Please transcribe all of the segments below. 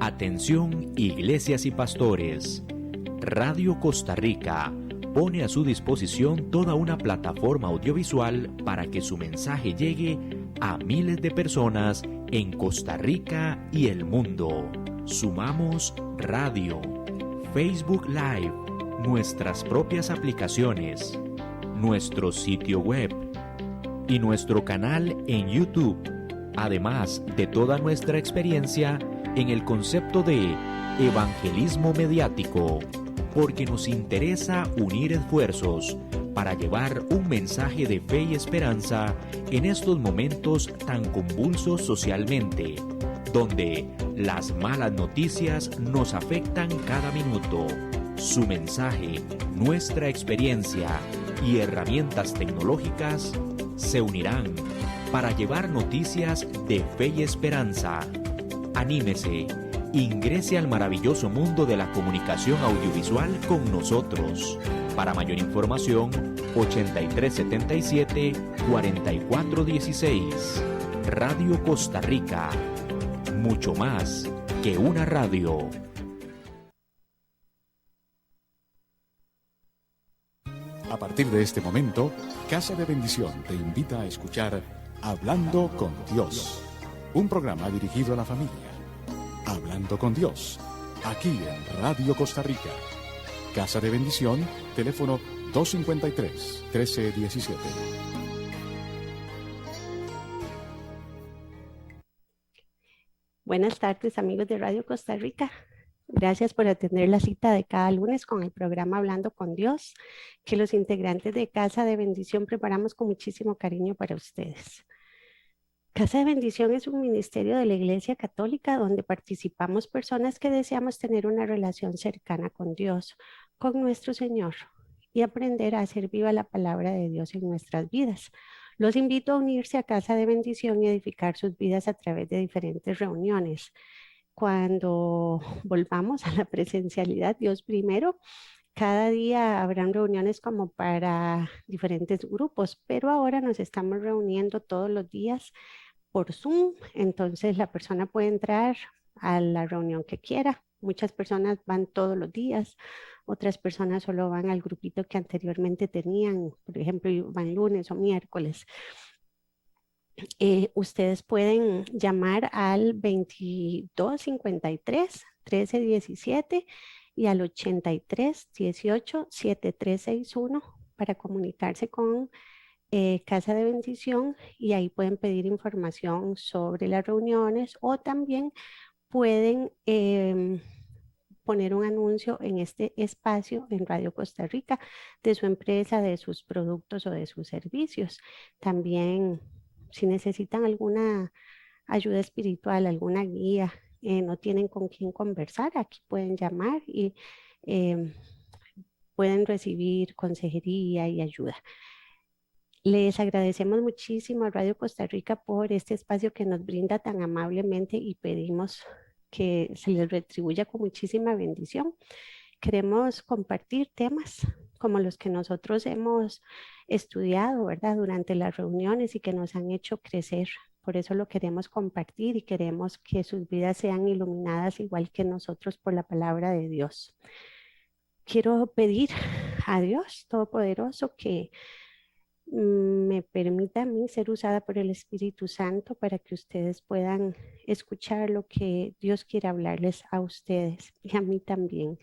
Atención, iglesias y pastores. Radio Costa Rica pone a su disposición toda una plataforma audiovisual para que su mensaje llegue a miles de personas en Costa Rica y el mundo. Sumamos radio, Facebook Live, nuestras propias aplicaciones, nuestro sitio web y nuestro canal en YouTube, además de toda nuestra experiencia en el concepto de evangelismo mediático, porque nos interesa unir esfuerzos para llevar un mensaje de fe y esperanza en estos momentos tan convulsos socialmente, donde las malas noticias nos afectan cada minuto. Su mensaje, nuestra experiencia y herramientas tecnológicas se unirán para llevar noticias de fe y esperanza. Anímese, ingrese al maravilloso mundo de la comunicación audiovisual con nosotros. Para mayor información, 8377-4416. Radio Costa Rica. Mucho más que una radio. A partir de este momento, Casa de Bendición te invita a escuchar Hablando con Dios, un programa dirigido a la familia. Hablando con Dios, aquí en Radio Costa Rica. Casa de Bendición, teléfono 253-1317. Buenas tardes, amigos de Radio Costa Rica. Gracias por atender la cita de cada lunes con el programa Hablando con Dios, que los integrantes de Casa de Bendición preparamos con muchísimo cariño para ustedes. Casa de Bendición es un ministerio de la Iglesia Católica donde participamos personas que deseamos tener una relación cercana con Dios, con nuestro Señor, y aprender a hacer viva la palabra de Dios en nuestras vidas. Los invito a unirse a Casa de Bendición y edificar sus vidas a través de diferentes reuniones. Cuando volvamos a la presencialidad, Dios primero, cada día habrán reuniones como para diferentes grupos, pero ahora nos estamos reuniendo todos los días por Zoom, entonces la persona puede entrar a la reunión que quiera. Muchas personas van todos los días, otras personas solo van al grupito que anteriormente tenían, por ejemplo, van lunes o miércoles. Ustedes pueden llamar al 2253-1317 y al 83-18-7361 para comunicarse con Casa de Bendición, y ahí pueden pedir información sobre las reuniones o también pueden poner un anuncio en este espacio en Radio Costa Rica de su empresa, de sus productos o de sus servicios. También, si necesitan alguna ayuda espiritual, alguna guía, no tienen con quién conversar, aquí pueden llamar y pueden recibir consejería y ayuda. Les agradecemos muchísimo a Radio Costa Rica por este espacio que nos brinda tan amablemente y pedimos que se les retribuya con muchísima bendición. Queremos compartir temas como los que nosotros hemos estudiado, ¿verdad?, durante las reuniones y que nos han hecho crecer. Por eso lo queremos compartir y queremos que sus vidas sean iluminadas igual que nosotros por la palabra de Dios. Quiero pedir a Dios Todopoderoso que me permita a mí ser usada por el Espíritu Santo para que ustedes puedan escuchar lo que Dios quiere hablarles a ustedes y a mí también.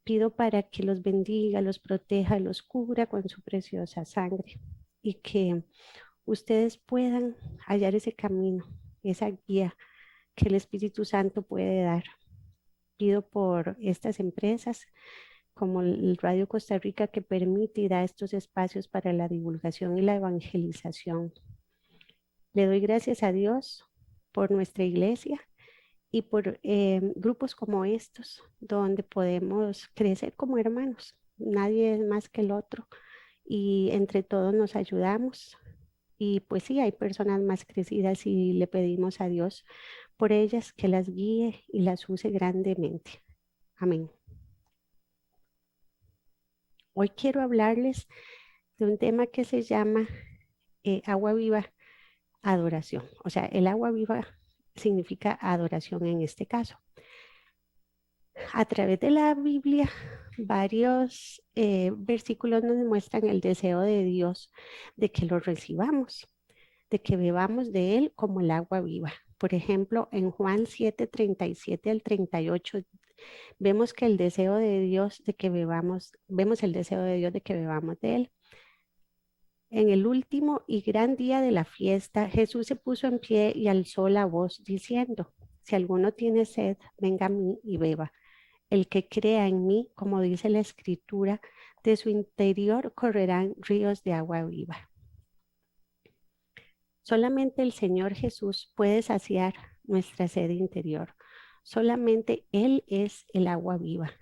Pido para que los bendiga, los proteja, los cubra con su preciosa sangre y que ustedes puedan hallar ese camino, esa guía que el Espíritu Santo puede dar. Pido por estas empresas como el Radio Costa Rica, que permite y da estos espacios para la divulgación y la evangelización. Le doy gracias a Dios por nuestra iglesia y por grupos como estos, donde podemos crecer como hermanos. Nadie es más que el otro y entre todos nos ayudamos. Y pues sí, hay personas más crecidas y le pedimos a Dios por ellas que las guíe y las use grandemente. Amén. Hoy quiero hablarles de un tema que se llama agua viva, adoración. O sea, el agua viva significa adoración en este caso. A través de la Biblia, varios versículos nos muestran el deseo de Dios de que lo recibamos, de que bebamos de Él como el agua viva. Por ejemplo, en Juan 7:37 al 38, vemos que el deseo de Dios de que bebamos, vemos el deseo de Dios de que bebamos de Él. En el último y gran día de la fiesta, Jesús se puso en pie y alzó la voz diciendo, si alguno tiene sed, venga a mí y beba. El que crea en mí, como dice la Escritura, de su interior correrán ríos de agua viva. Solamente el Señor Jesús puede saciar nuestra sed interior. Solamente Él es el agua viva.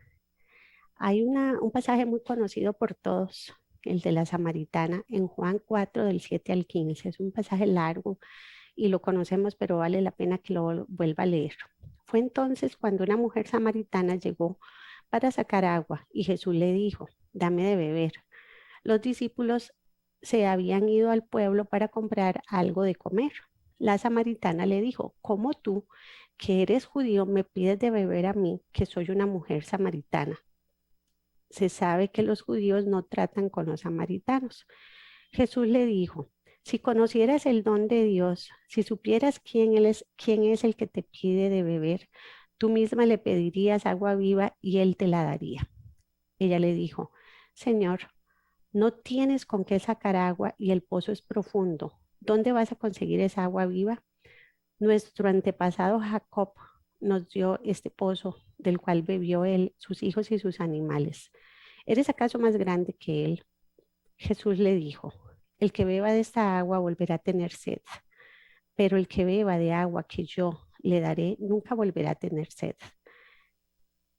Hay un pasaje muy conocido por todos, el de la Samaritana, en Juan 4, del 7 al 15. Es un pasaje largo y lo conocemos, pero vale la pena que lo vuelva a leer. Fue entonces cuando una mujer samaritana llegó para sacar agua y Jesús le dijo, dame de beber. Los discípulos se habían ido al pueblo para comprar algo de comer. La samaritana le dijo, ¿cómo tú, que eres judío, me pides de beber a mí, que soy una mujer samaritana? Se sabe que los judíos no tratan con los samaritanos. Jesús le dijo, si conocieras el don de Dios, si supieras quién es el que te pide de beber, tú misma le pedirías agua viva y él te la daría. Ella le dijo, Señor, no tienes con qué sacar agua y el pozo es profundo. ¿Dónde vas a conseguir esa agua viva? Nuestro antepasado Jacob nos dio este pozo del cual bebió él, sus hijos y sus animales. ¿Eres acaso más grande que él? Jesús le dijo, el que beba de esta agua volverá a tener sed, pero el que beba de agua que yo le daré nunca volverá a tener sed.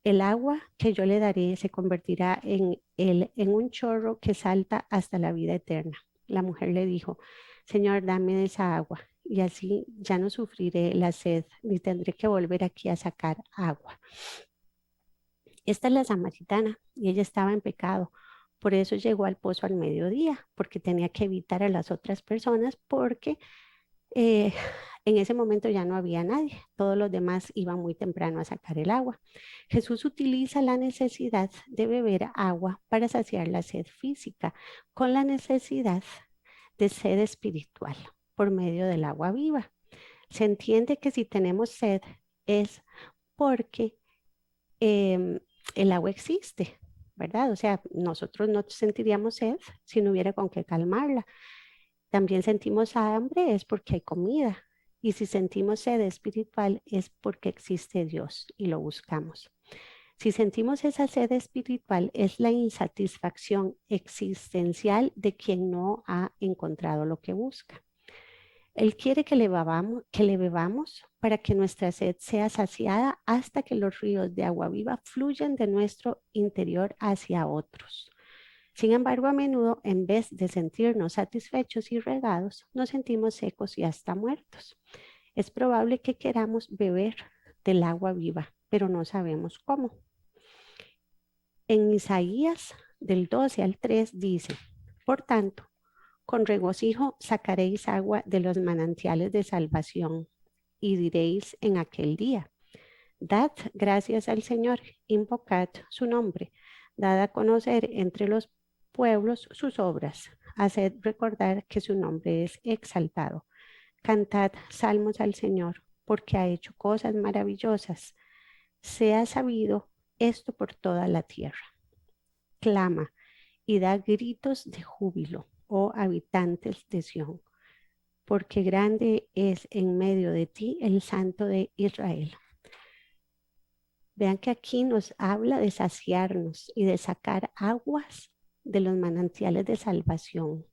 El agua que yo le daré se convertirá en un chorro que salta hasta la vida eterna. La mujer le dijo, Señor, dame de esa agua y así ya no sufriré la sed ni tendré que volver aquí a sacar agua. Esta es la samaritana y ella estaba en pecado. Por eso llegó al pozo al mediodía, porque tenía que evitar a las otras personas, porque eh, en ese momento ya no había nadie. Todos los demás iban muy temprano a sacar el agua. Jesús utiliza la necesidad de beber agua para saciar la sed física, con la necesidad de sed espiritual por medio del agua viva. Se entiende que si tenemos sed es porque em, el agua existe, ¿verdad? O sea, nosotros no sentiríamos sed si no hubiera con qué calmarla. También sentimos hambre es porque hay comida. Y si sentimos sed espiritual es porque existe Dios y lo buscamos. Si sentimos esa sed espiritual es la insatisfacción existencial de quien no ha encontrado lo que busca. Él quiere que le bebamos para que nuestra sed sea saciada hasta que los ríos de agua viva fluyan de nuestro interior hacia otros. Sin embargo, a menudo, en vez de sentirnos satisfechos y regados, nos sentimos secos y hasta muertos. Es probable que queramos beber del agua viva, pero no sabemos cómo. En Isaías del 12 al 3 dice, por tanto, con regocijo sacaréis agua de los manantiales de salvación y diréis en aquel día, dad gracias al Señor, invocad su nombre, dad a conocer entre los pueblos sus obras, haced recordar que su nombre es exaltado. Cantad salmos al Señor, porque ha hecho cosas maravillosas. Sea sabido esto por toda la tierra. Clama y da gritos de júbilo, oh habitantes de Sión, porque grande es en medio de ti el Santo de Israel. Vean que aquí nos habla de saciarnos y de sacar aguas de los manantiales de salvación.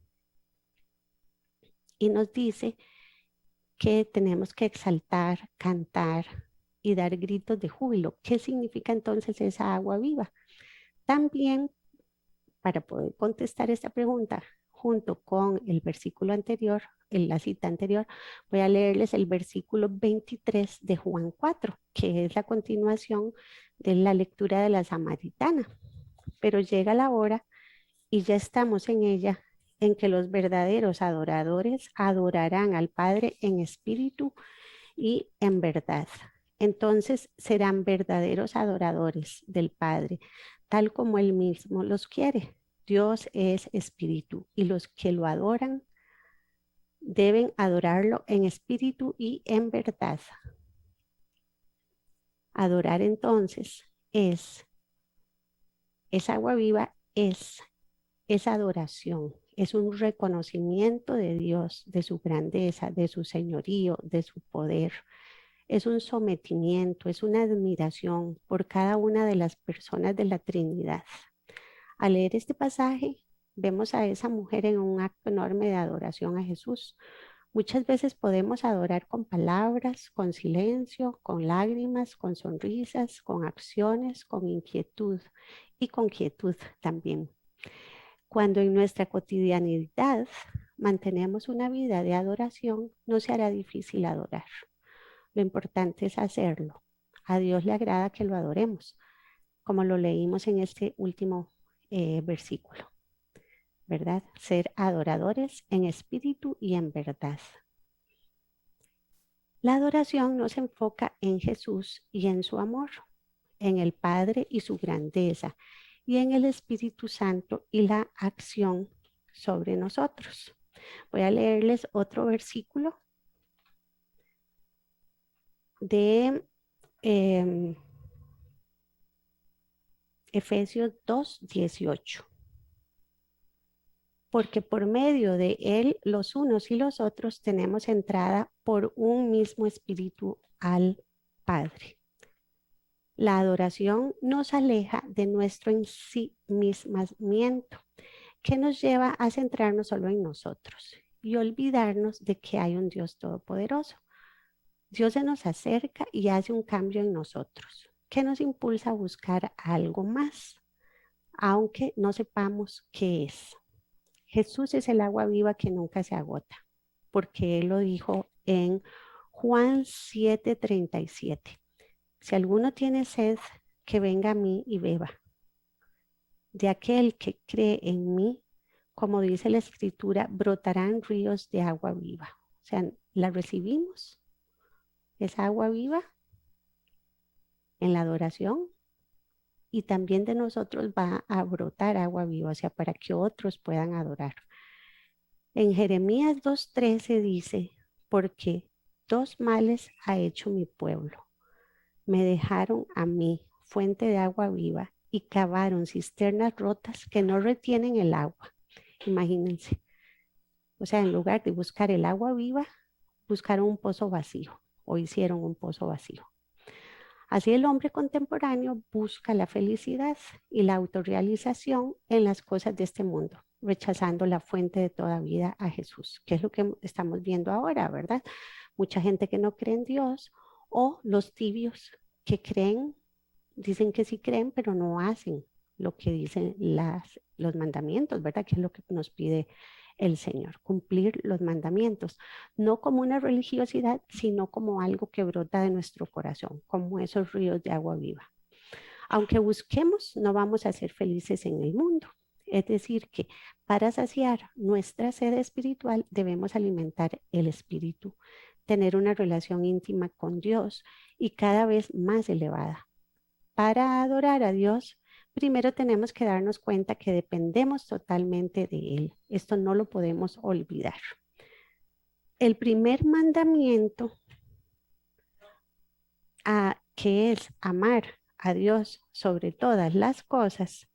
Y nos dice que tenemos que exaltar, cantar y dar gritos de júbilo. ¿Qué significa entonces esa agua viva? También, para poder contestar esta pregunta, junto con el versículo anterior, en la cita anterior, voy a leerles el versículo 23 de Juan 4, que es la continuación de la lectura de la Samaritana. Pero llega la hora y ya estamos en ella, en que los verdaderos adoradores adorarán al Padre en espíritu y en verdad. Entonces serán verdaderos adoradores del Padre, tal como Él mismo los quiere. Dios es espíritu y los que lo adoran deben adorarlo en espíritu y en verdad. Adorar entonces es agua viva, es adoración, es un reconocimiento de Dios, de su grandeza, de su señorío, de su poder. Es un sometimiento, es una admiración por cada una de las personas de la Trinidad. Al leer este pasaje, vemos a esa mujer en un acto enorme de adoración a Jesús. Muchas veces podemos adorar con palabras, con silencio, con lágrimas, con sonrisas, con acciones, con inquietud y con quietud también. Cuando en nuestra cotidianidad mantenemos una vida de adoración, no se hará difícil adorar. Lo importante es hacerlo. A Dios le agrada que lo adoremos, como lo leímos en este último versículo, ¿verdad? Ser adoradores en espíritu y en verdad. La adoración nos enfoca en Jesús y en su amor, en el Padre y su grandeza, y en el Espíritu Santo y la acción sobre nosotros. Voy a leerles otro versículo de Efesios 2:18. Porque por medio de él, los unos y los otros tenemos entrada por un mismo espíritu al Padre. La adoración nos aleja de nuestro ensimismamiento, que nos lleva a centrarnos solo en nosotros y olvidarnos de que hay un Dios todopoderoso. Dios se nos acerca y hace un cambio en nosotros, que nos impulsa a buscar algo más, aunque no sepamos qué es. Jesús es el agua viva que nunca se agota, porque Él lo dijo en Juan 7:37. Si alguno tiene sed, que venga a mí y beba. De aquel que cree en mí, como dice la Escritura, brotarán ríos de agua viva. O sea, la recibimos, esa agua viva, en la adoración, y también de nosotros va a brotar agua viva, o sea, para que otros puedan adorar. En Jeremías 2:13 dice, porque dos males ha hecho mi pueblo. Me dejaron a mí, fuente de agua viva, y cavaron cisternas rotas que no retienen el agua. Imagínense. O sea, en lugar de buscar el agua viva, buscaron un pozo vacío o hicieron un pozo vacío. Así el hombre contemporáneo busca la felicidad y la autorrealización en las cosas de este mundo, rechazando la fuente de toda vida a Jesús, que es lo que estamos viendo ahora, ¿verdad? Mucha gente que no cree en Dios o los tibios que creen, dicen que sí creen, pero no hacen lo que dicen los mandamientos, ¿verdad? Que es lo que nos pide el Señor, cumplir los mandamientos, no como una religiosidad, sino como algo que brota de nuestro corazón, como esos ríos de agua viva. Aunque busquemos, no vamos a ser felices en el mundo. Es decir, que para saciar nuestra sed espiritual debemos alimentar el espíritu, tener una relación íntima con Dios y cada vez más elevada. Para adorar a Dios, primero tenemos que darnos cuenta que dependemos totalmente de Él. Esto no lo podemos olvidar. El primer mandamiento, que es amar a Dios sobre todas las cosas,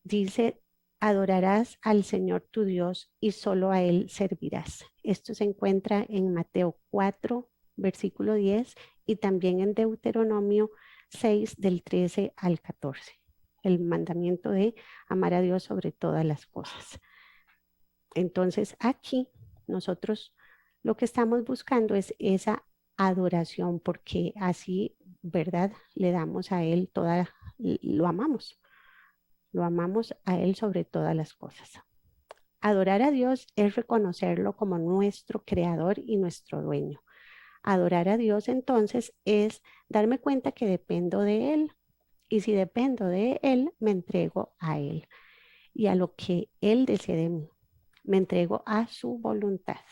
dice, adorarás al Señor tu Dios y solo a Él servirás. Esto se encuentra en Mateo 4, versículo 10 y también en Deuteronomio 6 del 13 al 14. El mandamiento de amar a Dios sobre todas las cosas. Entonces aquí nosotros lo que estamos buscando es esa adoración porque así, ¿verdad? Le damos a Él lo amamos a Él sobre todas las cosas. Adorar a Dios es reconocerlo como nuestro creador y nuestro dueño. Adorar a Dios entonces es darme cuenta que dependo de Él. Y si dependo de Él, me entrego a Él y a lo que Él desea de mí. Me entrego a su voluntad.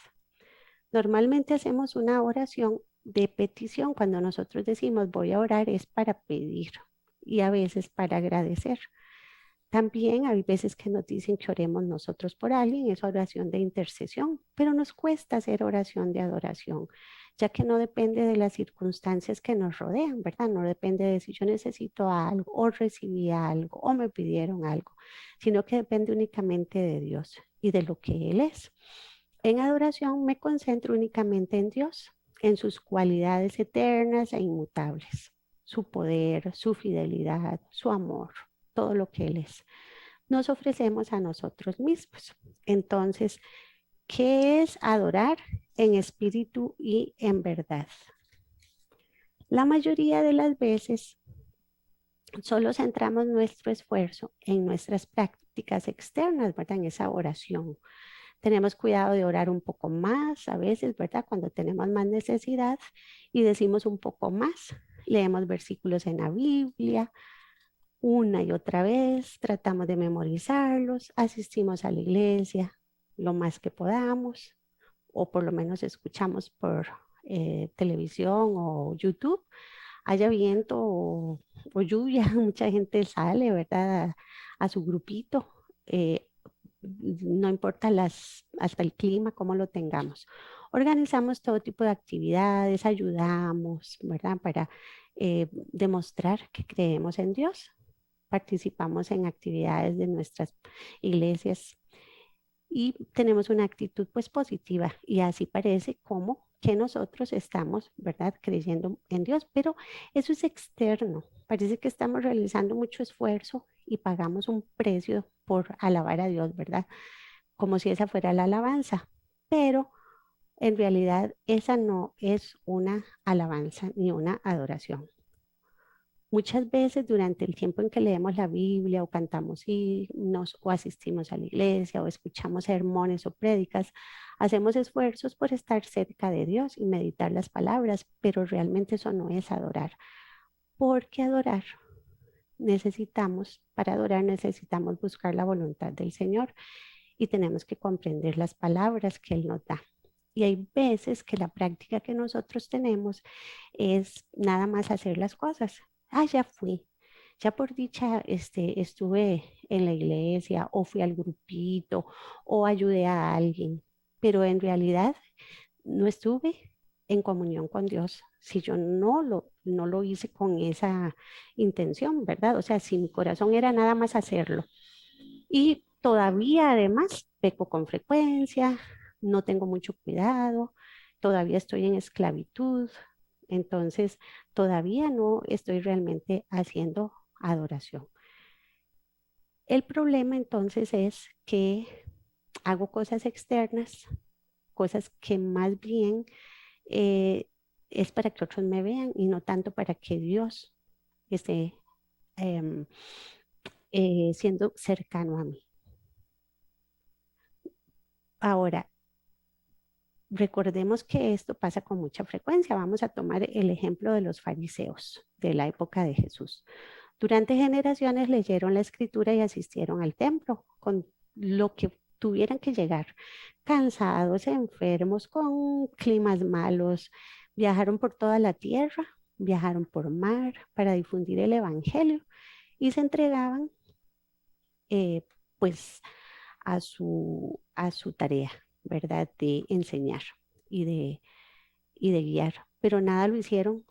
Normalmente hacemos una oración de petición. Cuando nosotros decimos voy a orar es para pedir y a veces para agradecer. También hay veces que nos dicen que oremos nosotros por alguien, es oración de intercesión, pero nos cuesta hacer oración de adoración, ya que no depende de las circunstancias que nos rodean, ¿verdad? No depende de si yo necesito algo o recibí algo o me pidieron algo, sino que depende únicamente de Dios y de lo que Él es. En adoración me concentro únicamente en Dios, en sus cualidades eternas e inmutables, su poder, su fidelidad, su amor, todo lo que Él es. Nos ofrecemos a nosotros mismos. Entonces, ¿qué es adorar en espíritu y en verdad? La mayoría de las veces solo centramos nuestro esfuerzo en nuestras prácticas externas, ¿verdad? En esa oración. Tenemos cuidado de orar un poco más a veces, ¿verdad? Cuando tenemos más necesidad y decimos un poco más. Leemos versículos en la Biblia una y otra vez, tratamos de memorizarlos, asistimos a la iglesia lo más que podamos, o por lo menos escuchamos por televisión o YouTube. Haya viento o lluvia, mucha gente sale, ¿verdad? A su grupito. No importa hasta el clima, cómo lo tengamos. Organizamos todo tipo de actividades, ayudamos, ¿verdad? Para demostrar que creemos en Dios. Participamos en actividades de nuestras iglesias y tenemos una actitud pues positiva y así parece como que nosotros estamos, ¿verdad? Creyendo en Dios, pero eso es externo. Parece que estamos realizando mucho esfuerzo y pagamos un precio por alabar a Dios, ¿verdad? Como si esa fuera la alabanza, pero en realidad esa no es una alabanza ni una adoración. Muchas veces durante el tiempo en que leemos la Biblia o cantamos himnos o asistimos a la iglesia o escuchamos sermones o prédicas, hacemos esfuerzos por estar cerca de Dios y meditar las palabras, pero realmente eso no es adorar, porque para adorar necesitamos buscar la voluntad del Señor y tenemos que comprender las palabras que Él nos da. Y hay veces que la práctica que nosotros tenemos es nada más hacer las cosas. Ah, ya fui. Ya por dicha, estuve en la iglesia o fui al grupito o ayudé a alguien, pero en realidad no estuve en comunión con Dios. Si yo no lo hice con esa intención, ¿verdad? O sea, si mi corazón era nada más hacerlo. Y todavía además peco con frecuencia, no tengo mucho cuidado, todavía estoy en esclavitud, entonces todavía no estoy realmente haciendo adoración. El problema entonces es que hago cosas externas, cosas que más bien eh, es para que otros me vean y no tanto para que Dios esté em, siendo cercano a mí. Ahora, recordemos que esto pasa con mucha frecuencia. Vamos a tomar el ejemplo de los fariseos de la época de Jesús. Durante generaciones leyeron la escritura y asistieron al templo con lo que tuvieran que llegar, cansados, enfermos, con climas malos. Viajaron por toda la tierra, viajaron por mar para difundir el evangelio y se entregaban eh, pues a su tarea, ¿verdad? De enseñar y y de guiar. Pero nada lo hicieron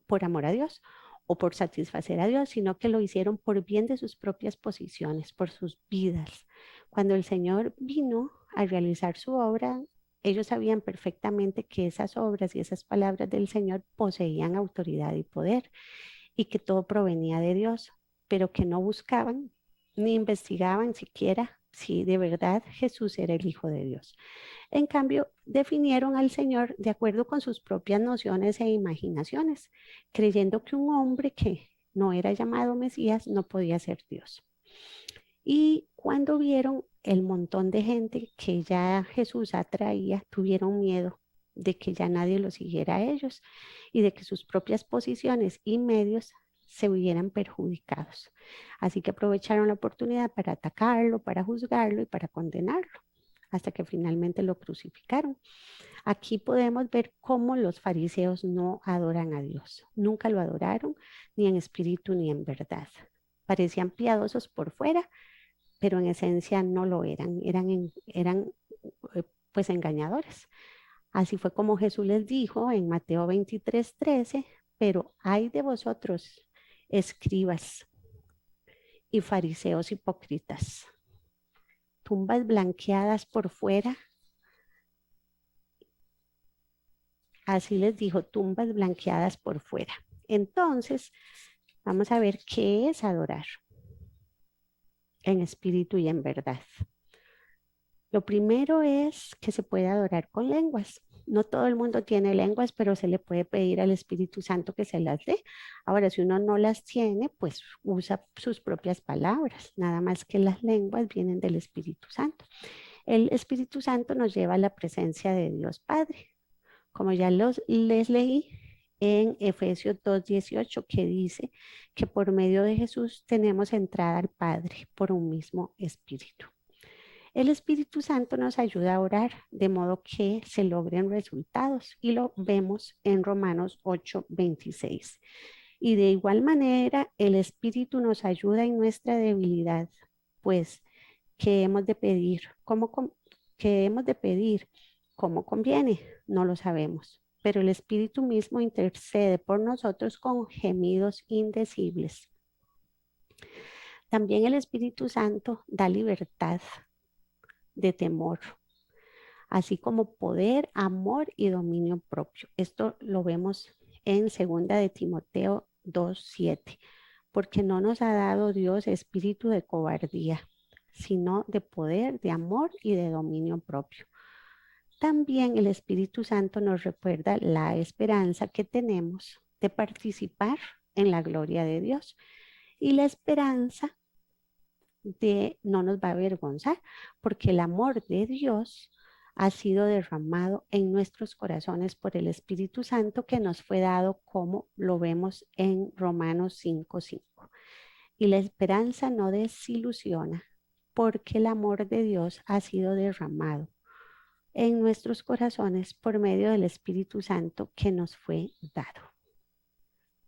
por amor a Dios o por satisfacer a Dios, sino que lo hicieron por bien de sus propias posiciones, por sus vidas. Cuando el Señor vino a realizar su obra, ellos sabían perfectamente que esas obras y esas palabras del Señor poseían autoridad y poder y que todo provenía de Dios, pero que no buscaban ni investigaban siquiera si de verdad Jesús era el Hijo de Dios. En cambio, definieron al Señor de acuerdo con sus propias nociones e imaginaciones, creyendo que un hombre que no era llamado Mesías no podía ser Dios. Y cuando vieron el montón de gente que ya Jesús atraía, tuvieron miedo de que ya nadie lo siguiera a ellos y de que sus propias posiciones y medios se hubieran perjudicados. Así que aprovecharon la oportunidad para atacarlo, para juzgarlo y para condenarlo, hasta que finalmente lo crucificaron. Aquí podemos ver cómo los fariseos no adoran a Dios. Nunca lo adoraron, ni en espíritu ni en verdad. Parecían piadosos por fuera, pero en esencia no lo eran. Eran pues engañadores. Así fue como Jesús les dijo en Mateo 23:13, pero hay de vosotros, escribas y fariseos hipócritas, tumbas blanqueadas por fuera. Así les dijo, tumbas blanqueadas por fuera. Entonces, vamos a ver qué es adorar en espíritu y en verdad. Lo primero es que se puede adorar con lenguas. No todo el mundo tiene lenguas, pero se le puede pedir al Espíritu Santo que se las dé. Ahora, si uno no las tiene, pues usa sus propias palabras. Nada más que las lenguas vienen del Espíritu Santo. El Espíritu Santo nos lleva a la presencia de Dios Padre. Como ya les leí en Efesios 2:18, que dice que por medio de Jesús tenemos entrada al Padre por un mismo Espíritu. El Espíritu Santo nos ayuda a orar de modo que se logren resultados y lo vemos en Romanos 8:26. Y de igual manera, el Espíritu nos ayuda en nuestra debilidad, pues, ¿qué hemos de pedir? ¿Qué hemos de pedir? ¿Cómo conviene? No lo sabemos, pero el Espíritu mismo intercede por nosotros con gemidos indecibles. También el Espíritu Santo da libertad de temor, así como poder, amor y dominio propio. Esto lo vemos en 2 de Timoteo 2:7, porque no nos ha dado Dios espíritu de cobardía, sino de poder, de amor y de dominio propio. También el Espíritu Santo nos recuerda la esperanza que tenemos de participar en la gloria de Dios y la esperanza de no nos va a avergonzar, porque el amor de Dios ha sido derramado en nuestros corazones por el Espíritu Santo que nos fue dado, como lo vemos en Romanos 5:5. Y la esperanza no desilusiona, porque el amor de Dios ha sido derramado en nuestros corazones por medio del Espíritu Santo que nos fue dado.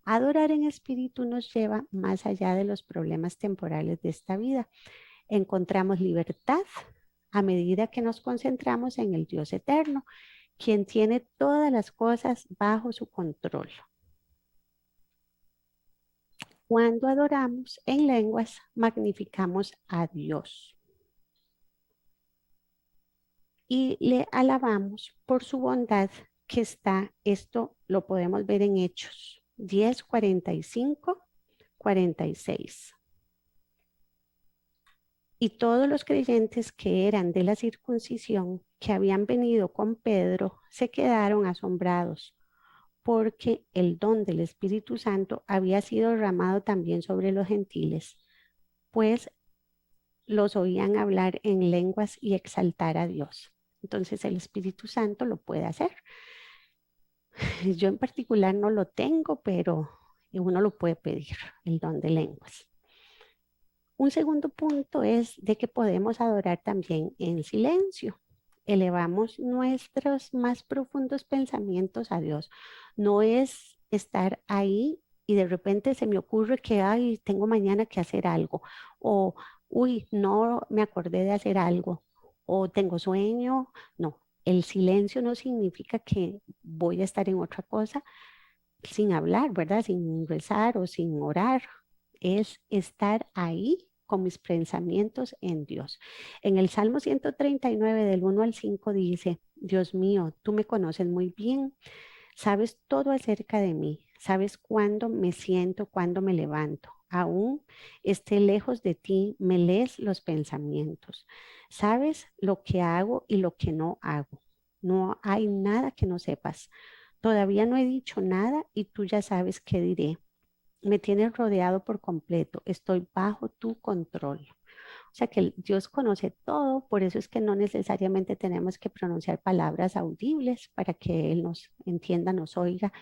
Adorar en espíritu nos lleva más allá de los problemas temporales de esta vida. Encontramos libertad a medida que nos concentramos en el Dios eterno, quien tiene todas las cosas bajo su control. Cuando adoramos en lenguas, magnificamos a Dios y le alabamos por su bondad que está. Esto lo podemos ver en Hechos 10:45-46. Y todos los creyentes que eran de la circuncisión, que habían venido con Pedro, se quedaron asombrados, porque el don del Espíritu Santo había sido derramado también sobre los gentiles, pues los oían hablar en lenguas y exaltar a Dios. Entonces el Espíritu Santo lo puede hacer. Yo en particular no lo tengo, pero uno lo puede pedir, el don de lenguas. Un segundo punto es de que podemos adorar también en silencio. Elevamos nuestros más profundos pensamientos a Dios. No es estar ahí y de repente se me ocurre que, ay, tengo mañana que hacer algo. O, uy, no me acordé de hacer algo. O tengo sueño. No, el silencio no significa que voy a estar en otra cosa sin hablar, ¿verdad? Sin rezar o sin orar. Es estar ahí con mis pensamientos en Dios. En el Salmo 139 del 1 al 5 dice: Dios mío, tú me conoces muy bien, sabes todo acerca de mí, sabes cuándo me siento, cuándo me levanto. Aún esté lejos de ti, me lees los pensamientos. Sabes lo que hago y lo que no hago. No hay nada que no sepas. Todavía no he dicho nada y tú ya sabes qué diré. Me tienes rodeado por completo, estoy bajo tu control. O sea que Dios conoce todo, por eso es que no necesariamente tenemos que pronunciar palabras audibles para que Él nos entienda, nos oiga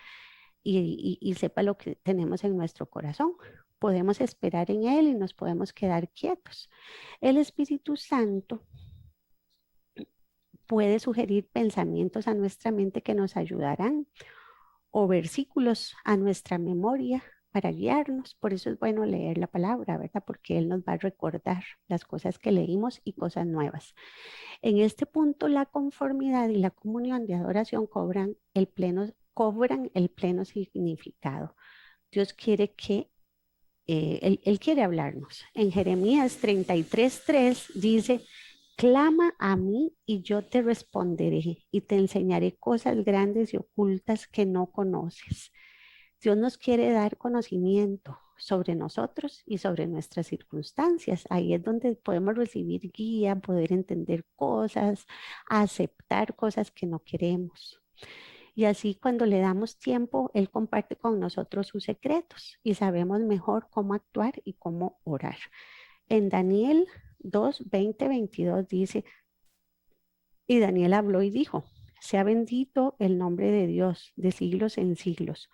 y sepa lo que tenemos en nuestro corazón. Podemos esperar en Él y nos podemos quedar quietos. El Espíritu Santo puede sugerir pensamientos a nuestra mente que nos ayudarán o versículos a nuestra memoria para guiarnos. Por eso es bueno leer la palabra, ¿verdad? Porque Él nos va a recordar las cosas que leímos y cosas nuevas. En este punto, la conformidad y la comunión de adoración cobran el pleno significado. Dios quiere que él quiere hablarnos. En Jeremías 33:3 dice, clama a mí y yo te responderé y te enseñaré cosas grandes y ocultas que no conoces. Dios nos quiere dar conocimiento sobre nosotros y sobre nuestras circunstancias. Ahí es donde podemos recibir guía, poder entender cosas, aceptar cosas que no queremos. Y así cuando le damos tiempo, Él comparte con nosotros sus secretos y sabemos mejor cómo actuar y cómo orar. En Daniel 2:20-22 dice, y Daniel habló y dijo, sea bendito el nombre de Dios de siglos en siglos,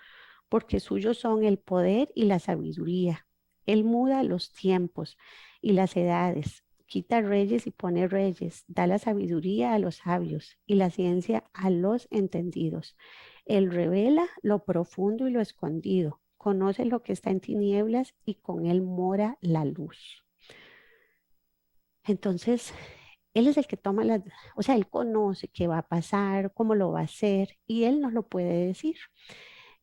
porque suyos son el poder y la sabiduría. Él muda los tiempos y las edades, quita reyes y pone reyes, da la sabiduría a los sabios y la ciencia a los entendidos. Él revela lo profundo y lo escondido, conoce lo que está en tinieblas y con él mora la luz. Entonces, él es el que toma o sea, él conoce qué va a pasar, cómo lo va a hacer y él nos lo puede decir.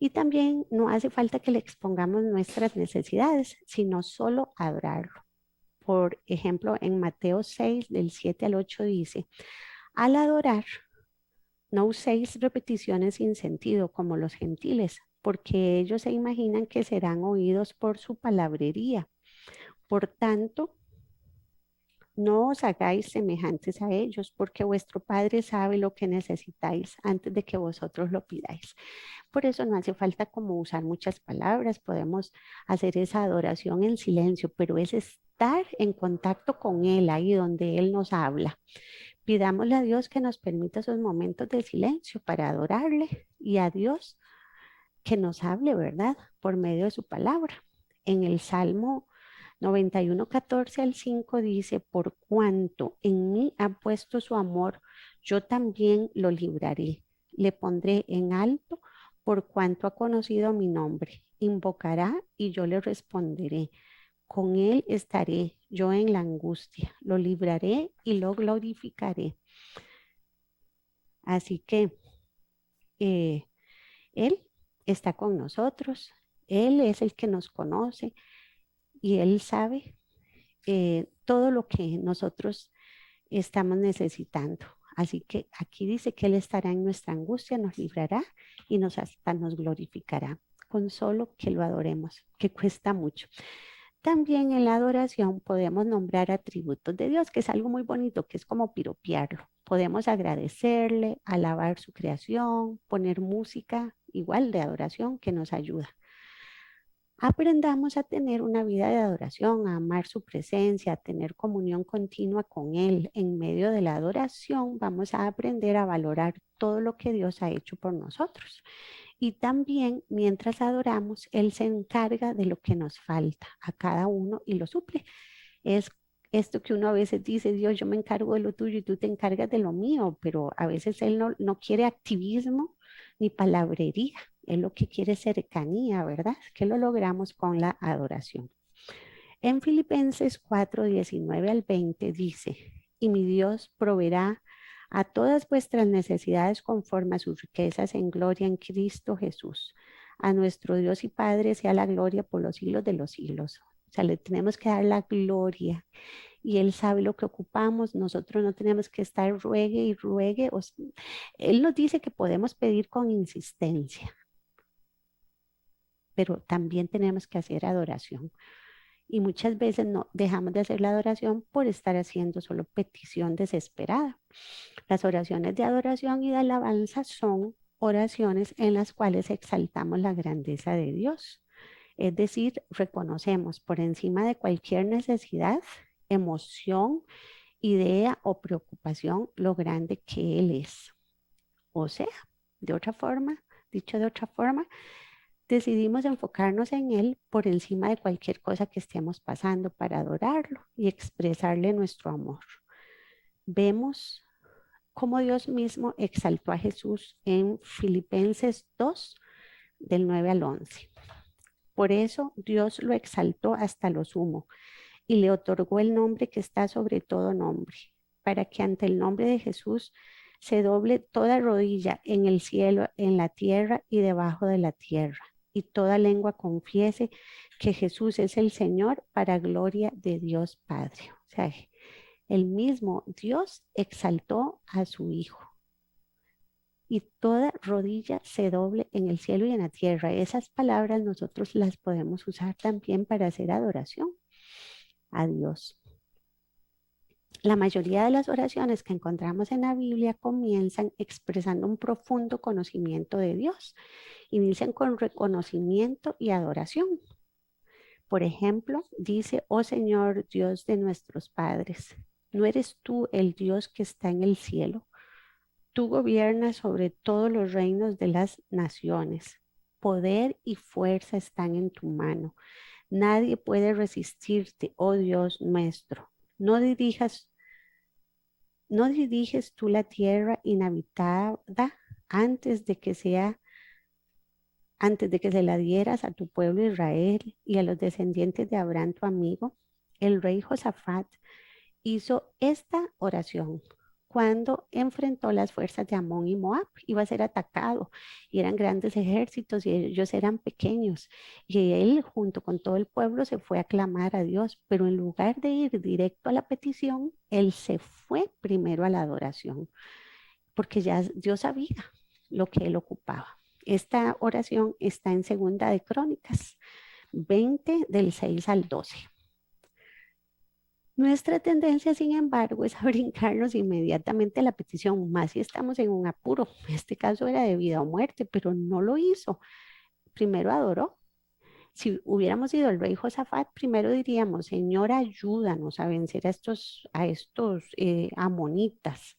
Y también no hace falta que le expongamos nuestras necesidades, sino solo adorarlo. Por ejemplo, en Mateo 6, del 7 al 8 dice, al adorar, no uséis repeticiones sin sentido como los gentiles, porque ellos se imaginan que serán oídos por su palabrería. Por tanto, no os hagáis semejantes a ellos, porque vuestro Padre sabe lo que necesitáis antes de que vosotros lo pidáis. Por eso no hace falta como usar muchas palabras, podemos hacer esa adoración en silencio, pero es estar en contacto con Él, ahí donde Él nos habla. Pidámosle a Dios que nos permita esos momentos de silencio para adorarle y a Dios que nos hable, ¿verdad? Por medio de su palabra. En el Salmo 91:14-5 dice, por cuanto en mí ha puesto su amor, yo también lo libraré. Le pondré en alto por cuanto ha conocido mi nombre. Invocará y yo le responderé. Con él estaré yo en la angustia. Lo libraré y lo glorificaré. Así que eh, él está con nosotros. Él es el que nos conoce y él sabe todo lo que nosotros estamos necesitando. Así que aquí dice que Él estará en nuestra angustia, nos librará y hasta nos glorificará con solo que lo adoremos, que cuesta mucho. También en la adoración podemos nombrar atributos de Dios, que es algo muy bonito, que es como piropearlo. Podemos agradecerle, alabar su creación, poner música igual de adoración que nos ayuda. Aprendamos a tener una vida de adoración, a amar su presencia, a tener comunión continua con Él. En medio de la adoración vamos a aprender a valorar todo lo que Dios ha hecho por nosotros. Y también mientras adoramos, Él se encarga de lo que nos falta a cada uno y lo suple. Es esto que uno a veces dice, Dios, yo me encargo de lo tuyo y tú te encargas de lo mío, pero a veces Él no quiere activismo ni palabrería. Él lo que quiere es cercanía, ¿verdad? Que lo logramos con la adoración. En Filipenses 4:19-20 dice, y mi Dios proveerá a todas vuestras necesidades conforme a sus riquezas en gloria en Cristo Jesús. A nuestro Dios y Padre sea la gloria por los siglos de los siglos. O sea, le tenemos que dar la gloria y Él sabe lo que ocupamos. Nosotros no tenemos que estar ruegue y ruegue. Él nos dice que podemos pedir con insistencia, pero también tenemos que hacer adoración. Y muchas veces no dejamos de hacer la adoración por estar haciendo solo petición desesperada. Las oraciones de adoración y de alabanza son oraciones en las cuales exaltamos la grandeza de Dios. Es decir, reconocemos por encima de cualquier necesidad, emoción, idea o preocupación lo grande que Él es. O sea, de otra forma, dicho de otra forma, decidimos enfocarnos en Él por encima de cualquier cosa que estemos pasando para adorarlo y expresarle nuestro amor. Vemos como Dios mismo exaltó a Jesús en Filipenses 2, del 9 al 11. Por eso Dios lo exaltó hasta lo sumo y le otorgó el nombre que está sobre todo nombre, para que ante el nombre de Jesús se doble toda rodilla en el cielo, en la tierra y debajo de la tierra, y toda lengua confiese que Jesús es el Señor para gloria de Dios Padre. O sea, el mismo Dios exaltó a su Hijo. Y toda rodilla se doble en el cielo y en la tierra. Esas palabras nosotros las podemos usar también para hacer adoración a Dios. La mayoría de las oraciones que encontramos en la Biblia comienzan expresando un profundo conocimiento de Dios. Inician con reconocimiento y adoración. Por ejemplo, dice, oh Señor Dios de nuestros padres, ¿no eres tú el Dios que está en el cielo? Tú gobiernas sobre todos los reinos de las naciones. Poder y fuerza están en tu mano. Nadie puede resistirte, oh Dios nuestro. No diriges tú la tierra inhabitada antes de que se la dieras a tu pueblo Israel y a los descendientes de Abraham, tu amigo. El rey Josafat hizo esta oración cuando enfrentó las fuerzas de Amón y Moab. Iba a ser atacado y eran grandes ejércitos y ellos eran pequeños. Y él junto con todo el pueblo se fue a clamar a Dios, pero en lugar de ir directo a la petición, él se fue primero a la adoración, porque ya Dios sabía lo que él ocupaba. Esta oración está en Segunda de Crónicas 20 del 6 al 12. Nuestra tendencia, sin embargo, es a brincarnos inmediatamente a la petición, más si estamos en un apuro. En este caso era de vida o muerte, pero no lo hizo. Primero adoró. Si hubiéramos ido al rey Josafat, primero diríamos, Señor, ayúdanos a vencer a estos amonitas.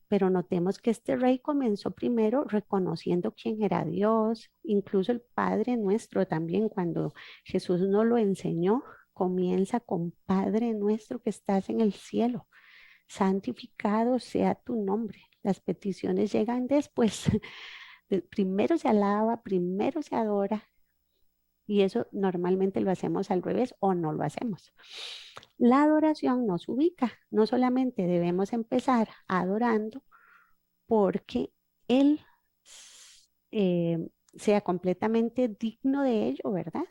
Pero notemos que este rey comenzó primero reconociendo quién era Dios, incluso el Padre nuestro también, cuando Jesús nos lo enseñó, comienza con Padre nuestro que estás en el cielo, santificado sea tu nombre. Las peticiones llegan después. Primero se alaba, primero se adora, y eso normalmente lo hacemos al revés o no lo hacemos. La adoración nos ubica. No solamente debemos empezar adorando porque Él sea completamente digno de ello, ¿verdad?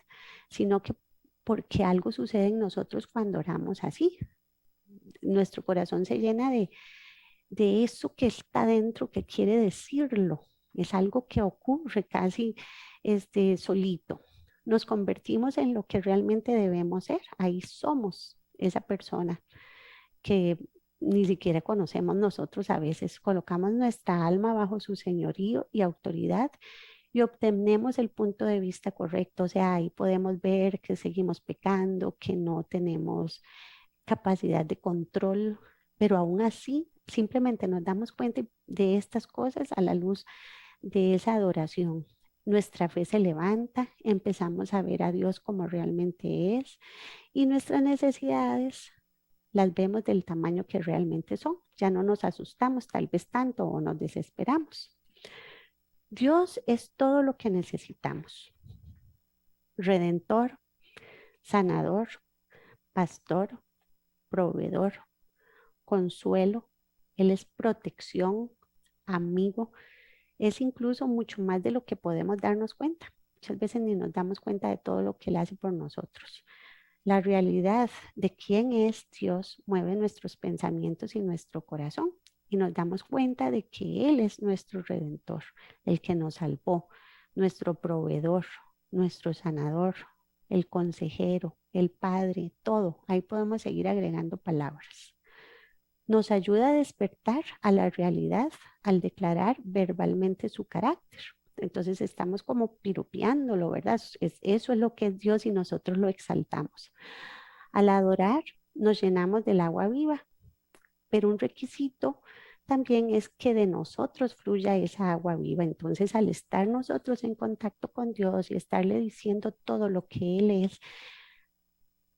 Sino que porque algo sucede en nosotros cuando oramos así. Nuestro corazón se llena de eso que está dentro, que quiere decirlo. Es algo que ocurre casi solito. Nos convertimos en lo que realmente debemos ser. Ahí somos esa persona que ni siquiera conocemos nosotros a veces. Colocamos nuestra alma bajo su señorío y autoridad y obtenemos el punto de vista correcto. O sea, ahí podemos ver que seguimos pecando, que no tenemos capacidad de control, pero aún así simplemente nos damos cuenta de estas cosas a la luz de esa adoración. Nuestra fe se levanta, empezamos a ver a Dios como realmente es y nuestras necesidades las vemos del tamaño que realmente son. Ya no nos asustamos tal vez tanto o nos desesperamos. Dios es todo lo que necesitamos. Redentor, sanador, pastor, proveedor, consuelo. Él es protección, amigo. Es incluso mucho más de lo que podemos darnos cuenta. Muchas veces ni nos damos cuenta de todo lo que Él hace por nosotros. La realidad de quién es Dios mueve nuestros pensamientos y nuestro corazón y nos damos cuenta de que Él es nuestro redentor, el que nos salvó, nuestro proveedor, nuestro sanador, el consejero, el Padre, todo. Ahí podemos seguir agregando palabras. Nos ayuda a despertar a la realidad al declarar verbalmente su carácter. Entonces estamos como piropeándolo, ¿verdad? Eso es lo que es Dios y nosotros lo exaltamos. Al adorar nos llenamos del agua viva, pero un requisito también es que de nosotros fluya esa agua viva. Entonces al estar nosotros en contacto con Dios y estarle diciendo todo lo que Él es,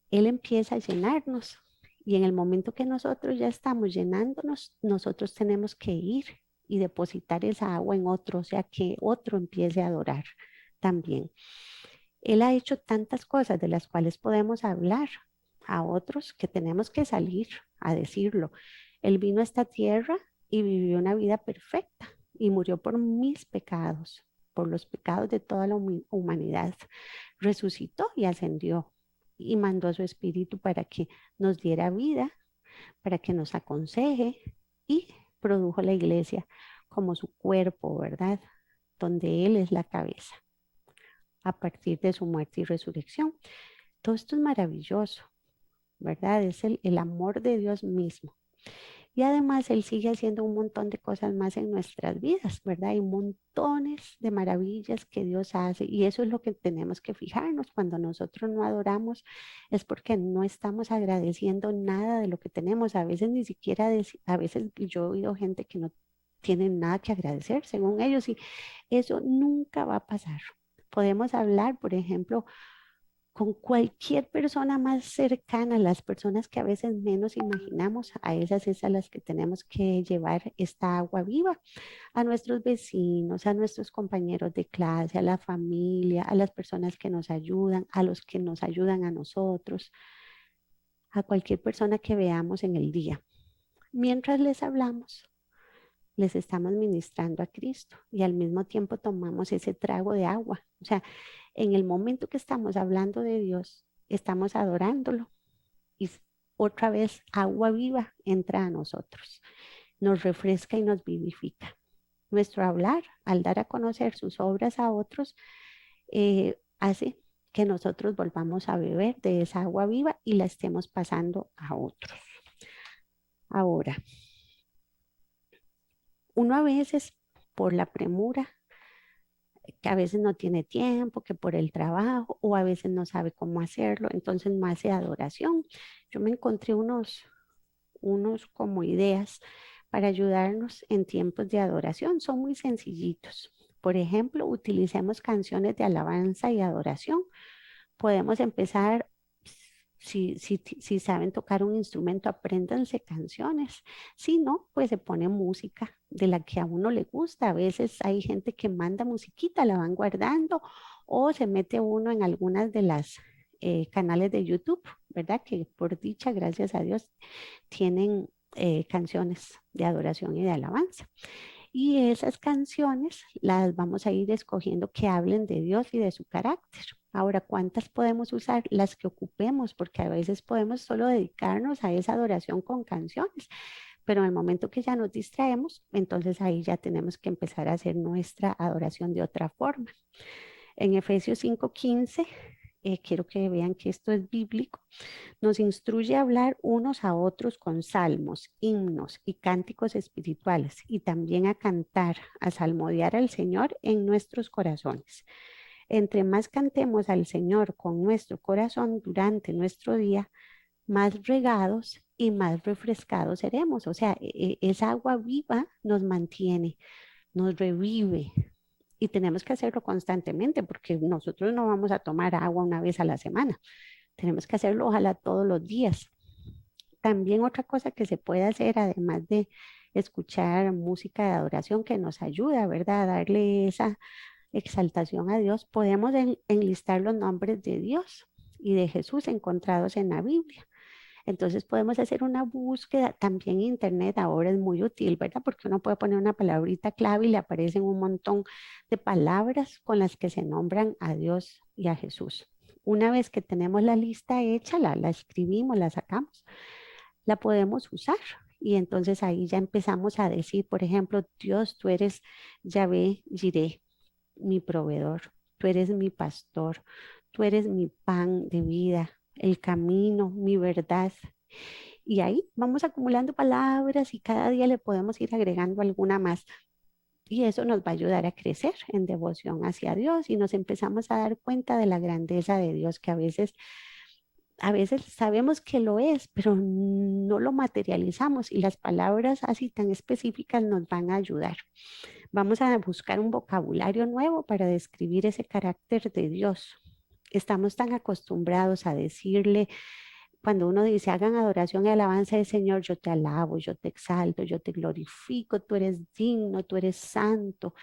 Él empieza a llenarnos Y en el momento que nosotros ya estamos llenándonos, nosotros tenemos que ir y depositar esa agua en otro, o sea, que otro empiece a adorar también. Él ha hecho tantas cosas de las cuales podemos hablar a otros que tenemos que salir a decirlo. Él vino a esta tierra y vivió una vida perfecta y murió por mis pecados, por los pecados de toda la humanidad. Resucitó y ascendió y mandó a su espíritu para que nos diera vida, para que nos aconseje y produjo la iglesia como su cuerpo, ¿verdad? Donde Él es la cabeza a partir de su muerte y resurrección. Todo esto es maravilloso, ¿verdad? Es el amor de Dios mismo. Y además Él sigue haciendo un montón de cosas más en nuestras vidas, ¿verdad? Hay montones de maravillas que Dios hace y eso es lo que tenemos que fijarnos. Cuando nosotros no adoramos es porque no estamos agradeciendo nada de lo que tenemos. A veces ni siquiera, a veces yo he oído gente que no tienen nada que agradecer según ellos y eso nunca va a pasar. Podemos hablar, por ejemplo, con cualquier persona más cercana, las personas que a veces menos imaginamos, a esas es a las que tenemos que llevar esta agua viva, a nuestros vecinos, a nuestros compañeros de clase, a la familia, a las personas que nos ayudan, a los que nos ayudan a nosotros, a cualquier persona que veamos en el día. Mientras les hablamos, les estamos ministrando a Cristo y al mismo tiempo tomamos ese trago de agua. O sea, en el momento que estamos hablando de Dios, estamos adorándolo y otra vez agua viva entra a nosotros, nos refresca y nos vivifica. Nuestro hablar, al dar a conocer sus obras a otros, hace que nosotros volvamos a beber de esa agua viva y la estemos pasando a otros. Ahora, uno a veces por la premura, que a veces no tiene tiempo, que por el trabajo o a veces no sabe cómo hacerlo, entonces no hace adoración. Yo me encontré unos como ideas para ayudarnos en tiempos de adoración. Son muy sencillitos. Por ejemplo, utilicemos canciones de alabanza y adoración. Podemos empezar, si saben tocar un instrumento, apréndanse canciones. Si no, pues se pone música de la que a uno le gusta. A veces hay gente que manda musiquita, la van guardando o se mete uno en algunas de las canales de YouTube, ¿verdad? Que por dicha, gracias a Dios, tienen canciones de adoración y de alabanza. Y esas canciones las vamos a ir escogiendo que hablen de Dios y de su carácter. Ahora, ¿cuántas podemos usar? Las que ocupemos, porque a veces podemos solo dedicarnos a esa adoración con canciones, pero en el momento que ya nos distraemos, entonces ahí ya tenemos que empezar a hacer nuestra adoración de otra forma. En Efesios 5:15, quiero que vean que esto es bíblico, nos instruye a hablar unos a otros con salmos, himnos y cánticos espirituales y también a cantar, a salmodiar al Señor en nuestros corazones. Entre más cantemos al Señor con nuestro corazón durante nuestro día, más regados y más refrescados seremos. O sea, esa agua viva nos mantiene, nos revive. Y tenemos que hacerlo constantemente porque nosotros no vamos a tomar agua una vez a la semana. Tenemos que hacerlo ojalá todos los días. También otra cosa que se puede hacer, además de escuchar música de adoración que nos ayuda, ¿verdad? A darle esa exaltación a Dios, podemos enlistar los nombres de Dios y de Jesús encontrados en la Biblia. Entonces podemos hacer una búsqueda, también internet ahora es muy útil, ¿verdad? Porque uno puede poner una palabrita clave y le aparecen un montón de palabras con las que se nombran a Dios y a Jesús. Una vez que tenemos la lista hecha, la escribimos, la sacamos, la podemos usar. Y entonces ahí ya empezamos a decir, por ejemplo, Dios, tú eres Yahvé Jireh, mi proveedor, tú eres mi pastor, tú eres mi pan de vida, el camino, mi verdad. Y ahí vamos acumulando palabras y cada día le podemos ir agregando alguna más. Y eso nos va a ayudar a crecer en devoción hacia Dios y nos empezamos a dar cuenta de la grandeza de Dios que a veces sabemos que lo es, pero no lo materializamos y las palabras así tan específicas nos van a ayudar. Vamos a buscar un vocabulario nuevo para describir ese carácter de Dios. Estamos tan acostumbrados a decirle cuando uno dice hagan adoración y alabanza del Señor, yo te alabo, yo te exalto, yo te glorifico, tú eres digno, tú eres santo.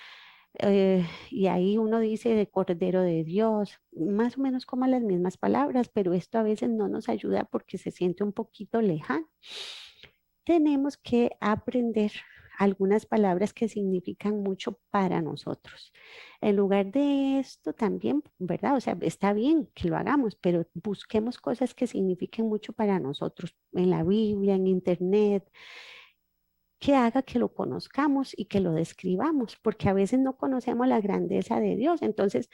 Y ahí uno dice de Cordero de Dios, más o menos como las mismas palabras, pero esto a veces no nos ayuda porque se siente un poquito lejano. Tenemos que aprender algunas palabras que significan mucho para nosotros. En lugar de esto también, ¿verdad? O sea, está bien que lo hagamos, pero busquemos cosas que signifiquen mucho para nosotros en la Biblia, en Internet, que haga que lo conozcamos y que lo describamos, porque a veces no conocemos la grandeza de Dios. Entonces,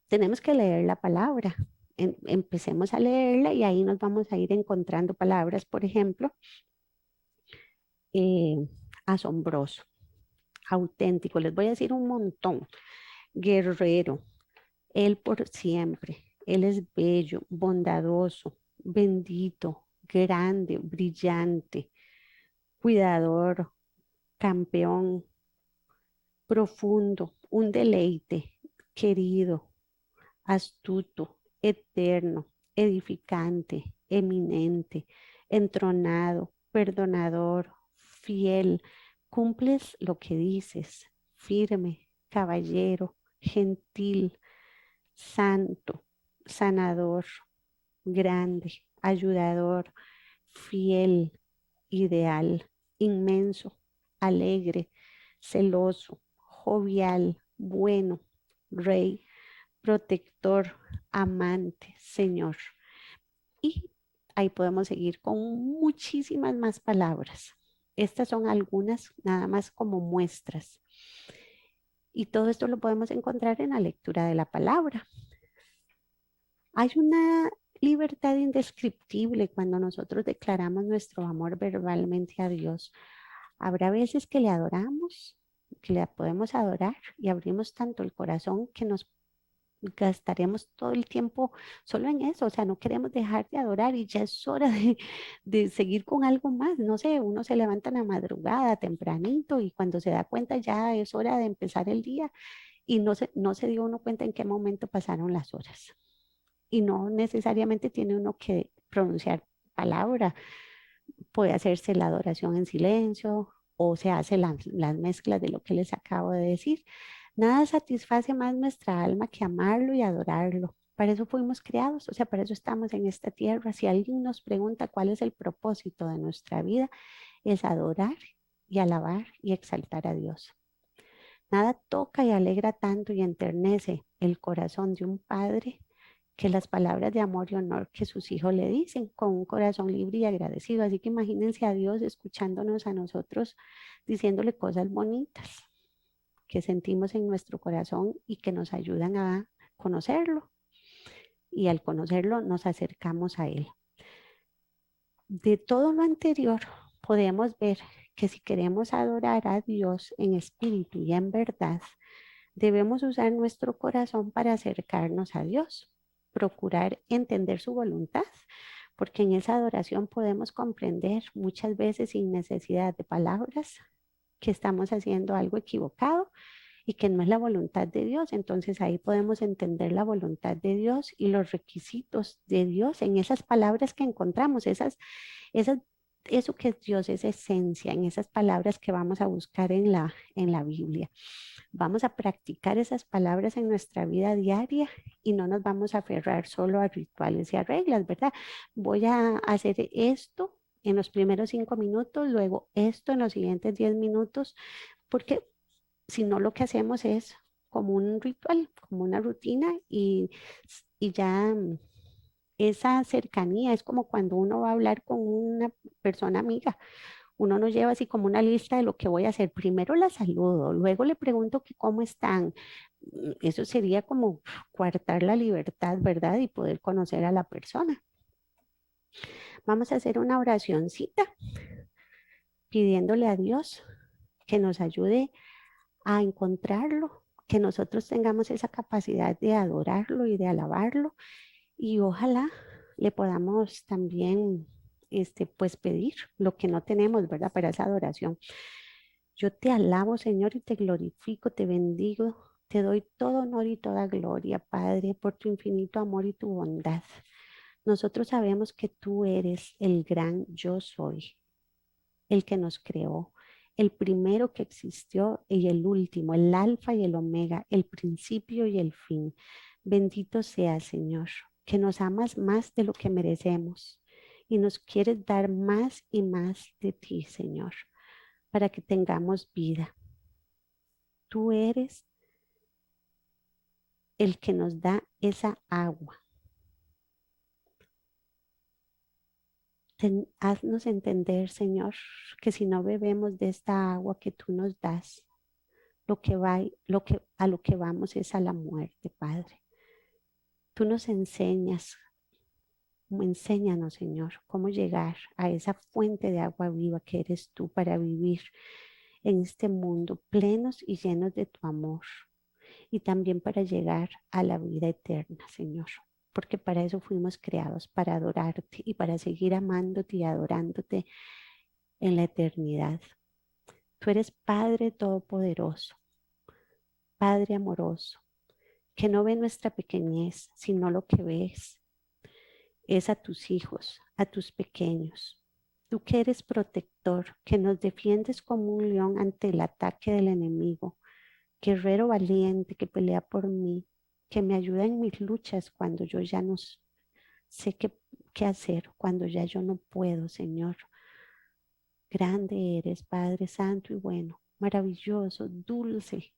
tenemos que leer la palabra. Empecemos a leerla y ahí nos vamos a ir encontrando palabras, por ejemplo, eh, asombroso, auténtico. Les voy a decir un montón. Guerrero, Él por siempre. Él es bello, bondadoso, bendito, grande, brillante, cuidador, campeón, profundo, un deleite, querido, astuto, eterno, edificante, eminente, entronado, perdonador, fiel. Cumples lo que dices, firme, caballero, gentil, santo, sanador, grande, ayudador, fiel, ideal, inmenso, alegre, celoso, jovial, bueno, rey, protector, amante, Señor. Y ahí podemos seguir con muchísimas más palabras. Estas son algunas nada más como muestras. Y todo esto lo podemos encontrar en la lectura de la palabra. Hay una libertad indescriptible cuando nosotros declaramos nuestro amor verbalmente a Dios. Habrá veces que le adoramos, que le podemos adorar y abrimos tanto el corazón que nos gastaremos todo el tiempo solo en eso. O sea, no queremos dejar de adorar y ya es hora de seguir con algo más. No sé, uno se levanta en la madrugada tempranito y cuando se da cuenta ya es hora de empezar el día y no se dio uno cuenta en qué momento pasaron las horas. Y no necesariamente tiene uno que pronunciar palabra, puede hacerse la adoración en silencio o se hace las mezclas de lo que les acabo de decir. Nada satisface más nuestra alma que amarlo y adorarlo. Para eso fuimos creados, o sea, para eso estamos en esta tierra. Si alguien nos pregunta cuál es el propósito de nuestra vida, es adorar y alabar y exaltar a Dios. Nada toca y alegra tanto y enternece el corazón de un padre que las palabras de amor y honor que sus hijos le dicen con un corazón libre y agradecido. Así que imagínense a Dios escuchándonos a nosotros, diciéndole cosas bonitas que sentimos en nuestro corazón y que nos ayudan a conocerlo. Y al conocerlo nos acercamos a Él. De todo lo anterior, podemos ver que si queremos adorar a Dios en espíritu y en verdad, debemos usar nuestro corazón para acercarnos a Dios, procurar entender su voluntad, porque en esa adoración podemos comprender muchas veces sin necesidad de palabras que estamos haciendo algo equivocado y que no es la voluntad de Dios. Entonces ahí podemos entender la voluntad de Dios y los requisitos de Dios en esas palabras que encontramos, esas, eso que es Dios es esencia, en esas palabras que vamos a buscar en la Biblia. Vamos a practicar esas palabras en nuestra vida diaria y no nos vamos a aferrar solo a rituales y a reglas, ¿verdad? Voy a hacer esto en los primeros 5 minutos, luego esto en los siguientes 10 minutos, porque si no lo que hacemos es como un ritual, como una rutina y ya esa cercanía es como cuando uno va a hablar con una persona amiga. Uno no lleva así como una lista de lo que voy a hacer. Primero la saludo, luego le pregunto que cómo están. Eso sería como coartar la libertad, ¿verdad? Y poder conocer a la persona. Vamos a hacer una oracioncita pidiéndole a Dios que nos ayude a encontrarlo, que nosotros tengamos esa capacidad de adorarlo y de alabarlo y ojalá le podamos también pues pedir lo que no tenemos, ¿verdad? Para esa adoración. Yo te alabo, Señor, y te glorifico, te bendigo, te doy todo honor y toda gloria, Padre, por tu infinito amor y tu bondad. Nosotros sabemos que tú eres el gran yo soy, el que nos creó, el primero que existió y el último, el alfa y el omega, el principio y el fin. Bendito sea, Señor, que nos amas más de lo que merecemos y nos quieres dar más y más de ti, Señor, para que tengamos vida. Tú eres el que nos da esa agua. Haznos entender, Señor, que si no bebemos de esta agua que tú nos das, a lo que vamos es a la muerte, Padre. Tú nos enséñanos, Señor, cómo llegar a esa fuente de agua viva que eres tú para vivir en este mundo plenos y llenos de tu amor y también para llegar a la vida eterna, Señor. Porque para eso fuimos creados, para adorarte y para seguir amándote y adorándote en la eternidad. Tú eres Padre Todopoderoso, Padre amoroso, que no ve nuestra pequeñez, sino lo que ves es a tus hijos, a tus pequeños. Tú que eres protector, que nos defiendes como un león ante el ataque del enemigo, guerrero valiente que pelea por mí, que me ayuda en mis luchas cuando yo ya no sé qué hacer, cuando ya yo no puedo, Señor. Grande eres, Padre Santo y bueno, maravilloso, dulce.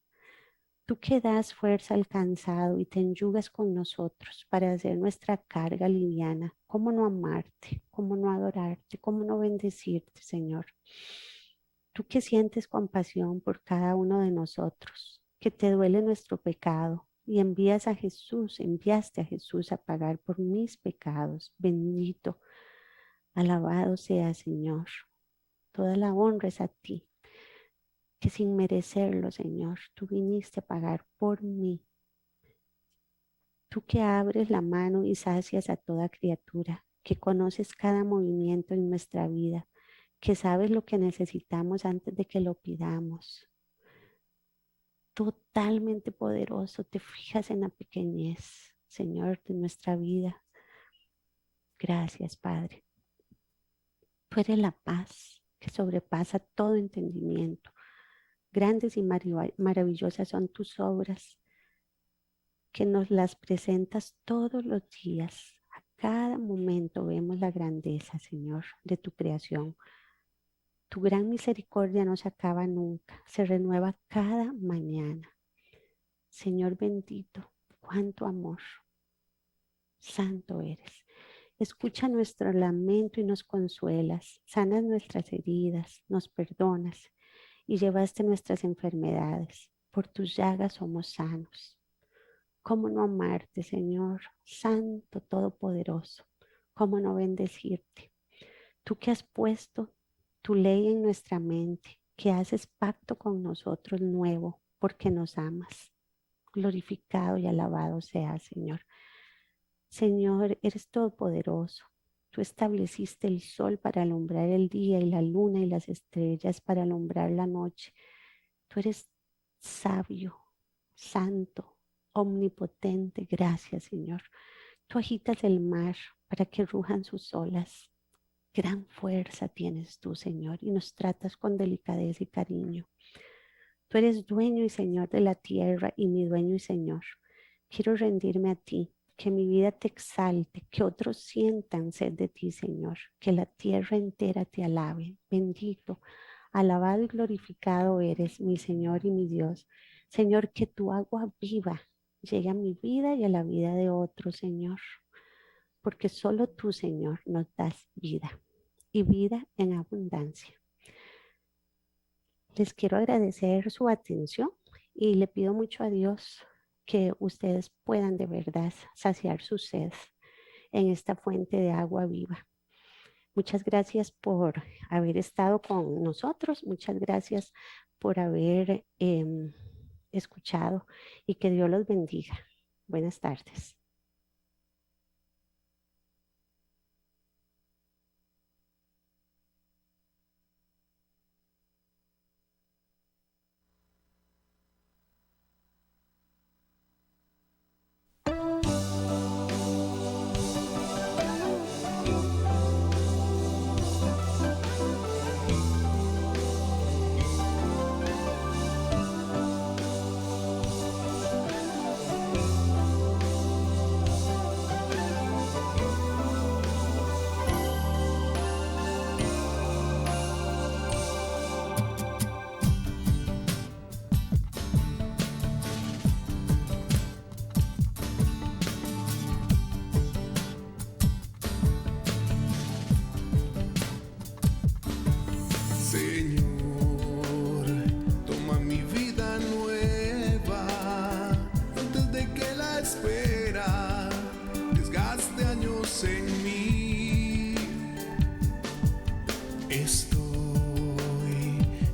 Tú que das fuerza al cansado y te enjugas con nosotros para hacer nuestra carga liviana. ¿Cómo no amarte? ¿Cómo no adorarte? ¿Cómo no bendecirte, Señor? Tú que sientes compasión por cada uno de nosotros, que te duele nuestro pecado y enviaste a Jesús a pagar por mis pecados. Bendito, alabado sea, Señor. Toda la honra es a ti, que sin merecerlo, Señor, tú viniste a pagar por mí. Tú que abres la mano y sacias a toda criatura, que conoces cada movimiento en nuestra vida, que sabes lo que necesitamos antes de que lo pidamos. Totalmente poderoso, te fijas en la pequeñez, Señor, de nuestra vida. Gracias, Padre. Tú eres la paz que sobrepasa todo entendimiento. Grandes y maravillosas son tus obras, que nos las presentas todos los días. A cada momento vemos la grandeza, Señor, de tu creación. Tu gran misericordia no se acaba nunca, se renueva cada mañana. Señor bendito, cuánto amor. Santo eres. Escucha nuestro lamento y nos consuelas. Sanas nuestras heridas, nos perdonas y llevaste nuestras enfermedades. Por tus llagas somos sanos. ¿Cómo no amarte, Señor, Santo Todopoderoso? ¿Cómo no bendecirte? Tú que has puesto tu ley en nuestra mente, que haces pacto con nosotros nuevo, porque nos amas. Glorificado y alabado sea, Señor. Señor, eres todopoderoso. Tú estableciste el sol para alumbrar el día y la luna y las estrellas para alumbrar la noche. Tú eres sabio, santo, omnipotente. Gracias, Señor. Tú agitas el mar para que rujan sus olas. Gran fuerza tienes tú, Señor, y nos tratas con delicadeza y cariño. Tú eres dueño y Señor de la tierra y mi dueño y Señor. Quiero rendirme a ti, que mi vida te exalte, que otros sientan sed de ti, Señor, que la tierra entera te alabe. Bendito, alabado y glorificado eres, mi Señor y mi Dios. Señor, que tu agua viva llegue a mi vida y a la vida de otros, Señor, porque solo tú, Señor, nos das vida y vida en abundancia. Les quiero agradecer su atención y le pido mucho a Dios que ustedes puedan de verdad saciar su sed en esta fuente de agua viva. Muchas gracias por haber estado con nosotros. Muchas gracias por haber escuchado y que Dios los bendiga. Buenas tardes. Dios en mí. Estoy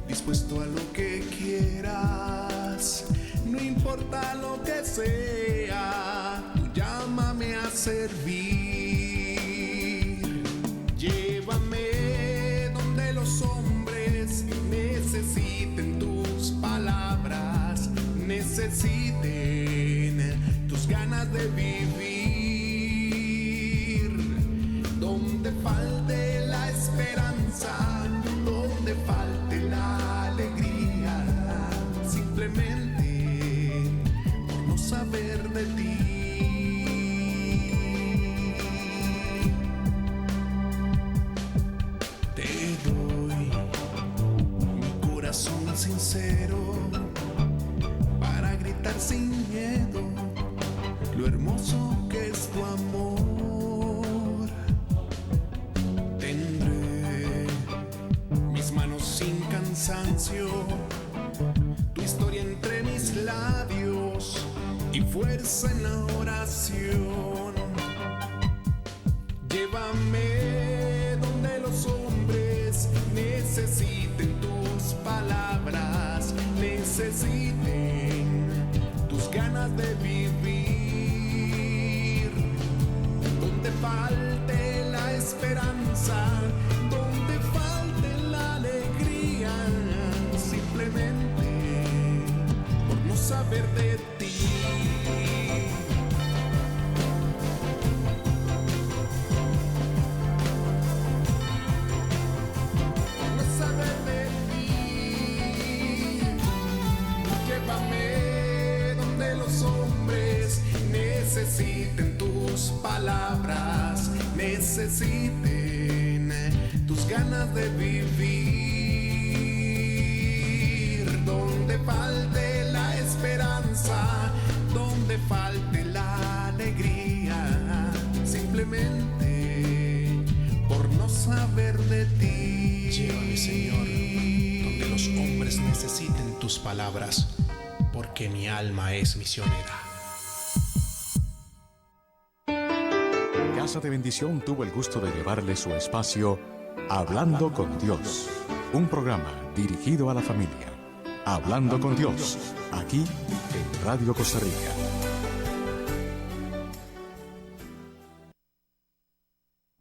dispuesto a lo que quieras, no importa lo que sea, tú llámame a servir. Llévame donde los hombres necesiten tus palabras, necesiten tus ganas de vivir, donde falte la esperanza, donde falte la alegría, simplemente por no saber de ti. Te doy mi corazón sincero para gritar sin miedo lo hermoso que es tu amor. Tendré mis manos sin cansancio, tu historia entre mis labios y fuerza en la oración. Llévame donde los hombres necesiten tus palabras, necesiten tus ganas de vivir, donde falte la esperanza, donde falte la alegría, simplemente por no saber de ti. Por no saber de ti. Llévame donde los hombres necesiten tus palabras, necesiten tus ganas de vivir, donde falte la esperanza, donde falte la alegría, simplemente por no saber de ti. Llévame, Señor, donde los hombres necesiten tus palabras, porque mi alma es misionera. Casa de Bendición tuvo el gusto de llevarle su espacio Hablando con Dios, un programa dirigido a la familia. Hablando con Dios, aquí en Radio Costa Rica.